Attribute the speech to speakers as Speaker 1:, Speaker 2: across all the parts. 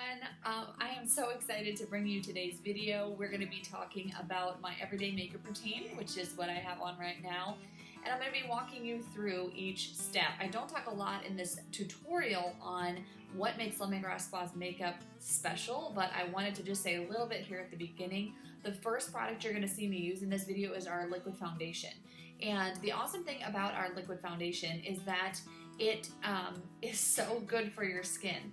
Speaker 1: everyone. I am so excited to bring you today's video. We're going to be talking about my everyday makeup routine, which is what I have on right now. And I'm going to be walking you through each step. I don't talk a lot in this tutorial on what makes Lemongrass Spa's makeup special, but I wanted to just say a little bit here at the beginning. The first product you're going to see me use in this video is our liquid foundation. And the awesome thing about our liquid foundation is that it is so good for your skin.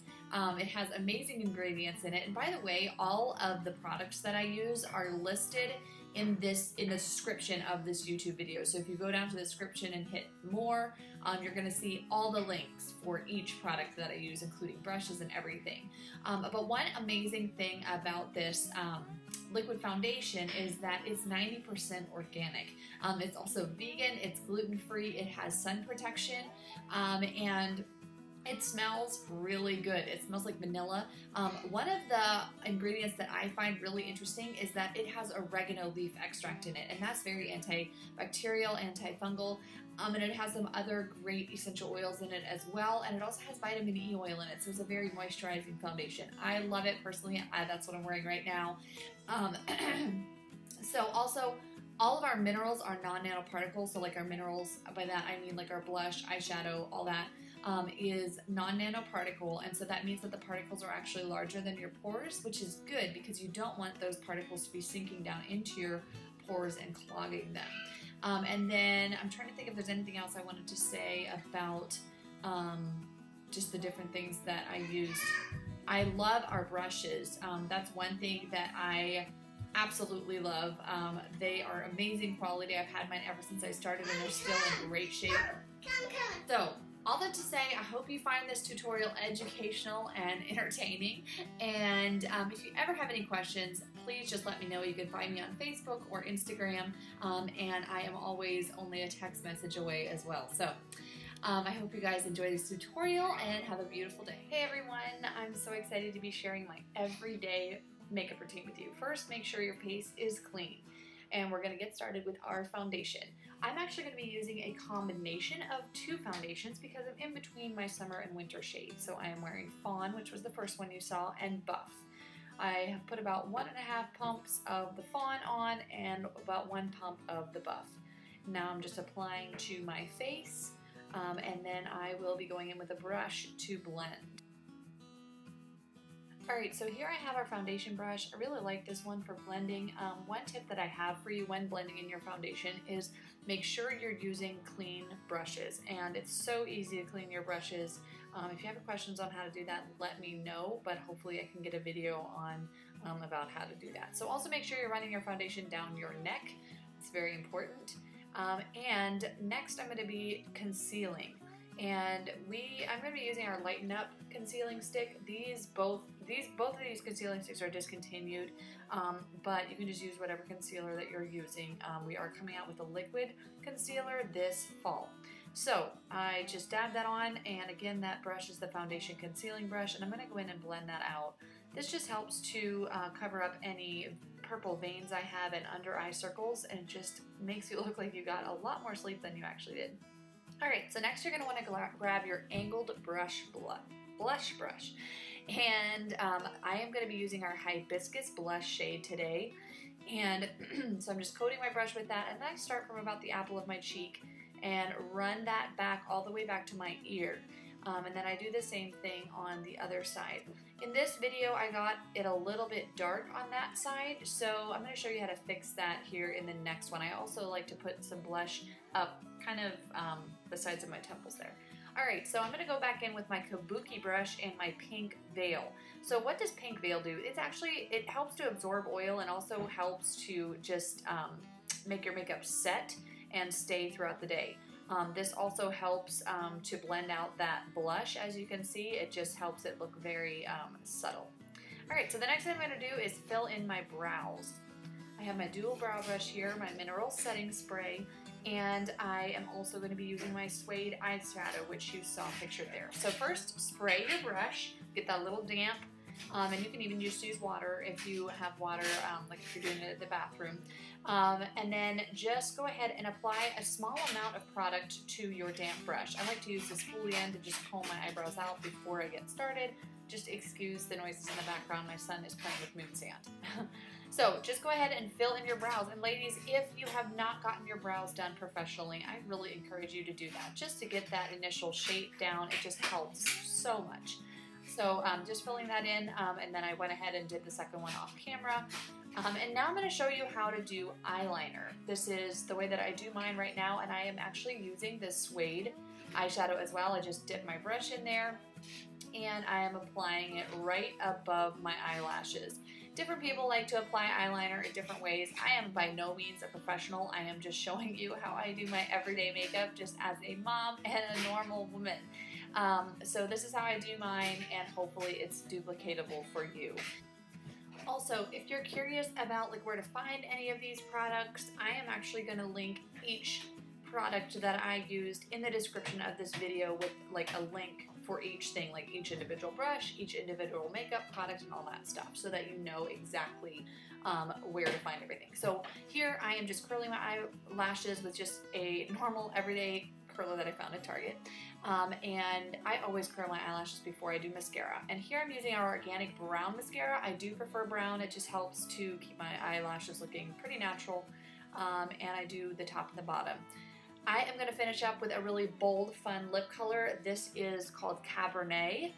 Speaker 1: It has amazing ingredients in it. And by the way, all of the products that I use are listed in the description of this YouTube video. So if you go down to the description and hit more, you're gonna see all the links for each product that I use, including brushes and everything. But one amazing thing about this liquid foundation is that it's 90% organic. It's also vegan, it's gluten-free, it has sun protection, and it smells really good. It smells like vanilla. One of the ingredients that I find really interesting is that it has oregano leaf extract in it, and that's very antibacterial, antifungal, and it has some other great essential oils in it as well, and it also has vitamin E oil in it, so it's a very moisturizing foundation. I love it personally. That's what I'm wearing right now. So also, all of our minerals are non-nanoparticles, so like our minerals, by that I mean like our blush, eyeshadow, all that, is non-nanoparticle, and so that means that the particles are actually larger than your pores, which is good because you don't want those particles to be sinking down into your pores and clogging them. And then I'm trying to think if there's anything else I wanted to say about just the different things that I use. I love our brushes. That's one thing that I absolutely love. They are amazing quality. I've had mine ever since I started and they're still in great shape. So, all that to say, I hope you find this tutorial educational and entertaining. And if you ever have any questions, please just let me know. You can find me on Facebook or Instagram, and I am always only a text message away as well. So I hope you guys enjoy this tutorial and have a beautiful day. Hey everyone, I'm so excited to be sharing my everyday makeup routine with you. First, make sure your face is clean. And we're going to get started with our foundation. I'm actually going to be using a combination of two foundations because I'm in between my summer and winter shades. So I am wearing Fawn, which was the first one you saw, and Buff. I have put about 1.5 pumps of the Fawn on and about 1 pump of the Buff. Now I'm just applying to my face, and then I will be going in with a brush to blend. Alright, so here I have our foundation brush. I really like this one for blending. One tip that I have for you when blending in your foundation is make sure you're using clean brushes, and it's so easy to clean your brushes. If you have questions on how to do that, let me know, but hopefully I can get a video on about how to do that. So also make sure you're running your foundation down your neck. It's very important. And next I'm going to be concealing. And I'm going to be using our Lighten Up concealing stick. Both of these concealing sticks are discontinued, but you can just use whatever concealer that you're using. We are coming out with a liquid concealer this fall. So I just dabbed that on, and again, that brush is the foundation concealing brush, and I'm going to go in and blend that out. This just helps to cover up any purple veins I have and under eye circles, and it just makes you look like you got a lot more sleep than you actually did. Alright, so next you're going to want to grab your angled blush brush. And I am going to be using our Hibiscus Blush shade today. And so I'm just coating my brush with that, and then I start from about the apple of my cheek and run that back all the way back to my ear. And then I do the same thing on the other side. In this video, I got it a little bit dark on that side, so I'm going to show you how to fix that here in the next one. I also like to put some blush up kind of the sides of my temples there. Alright, so I'm going to go back in with my Kabuki brush and my pink veil. So what does pink veil do? It helps to absorb oil and also helps to just make your makeup set and stay throughout the day. This also helps to blend out that blush. As you can see, it just helps it look very subtle. Alright, so the next thing I'm going to do is fill in my brows. I have my dual brow brush here, my mineral setting spray, and I am also going to be using my Suede Eyeshadow, which you saw pictured there. So first, spray your brush, get that little damp And you can even just use water if you have water, like if you're doing it at the bathroom. And then just go ahead and apply a small amount of product to your damp brush. I like to use this Julienne to just comb my eyebrows out before I get started. Just excuse the noises in the background. My son is playing with moon sand. So just go ahead and fill in your brows. And ladies, if you have not gotten your brows done professionally, I really encourage you to do that just to get that initial shape down. It just helps so much. So just filling that in, and then I went ahead and did the second one off camera. And now I'm going to show you how to do eyeliner. This is the way that I do mine right now, and I am actually using this Suede eyeshadow as well. I just dip my brush in there, and I am applying it right above my eyelashes. Different people like to apply eyeliner in different ways. I am by no means a professional. I am just showing you how I do my everyday makeup just as a mom and a normal woman. So this is how I do mine, and hopefully it's duplicatable for you. Also, if you're curious about like where to find any of these products, I am actually going to link each product that I used in the description of this video with like a link for each thing, like each individual brush, each individual makeup product, and all that stuff, so that you know exactly where to find everything. So here I am just curling my eyelashes with just a normal everyday curler that I found at Target. And I always curl my eyelashes before I do mascara. And here I'm using our organic brown mascara. I do prefer brown. It just helps to keep my eyelashes looking pretty natural. And I do the top and the bottom. I am going to finish up with a really bold, fun lip color. This is called Cabernet.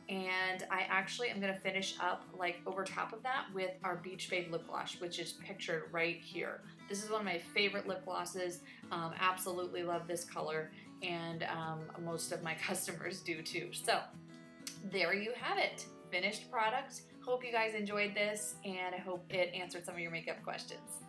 Speaker 1: And I actually am going to finish up like over top of that with our Beach Babe lip gloss, which is pictured right here. This is one of my favorite lip glosses. Absolutely love this color, and most of my customers do too. So there you have it, finished product. Hope you guys enjoyed this, and I hope it answered some of your makeup questions.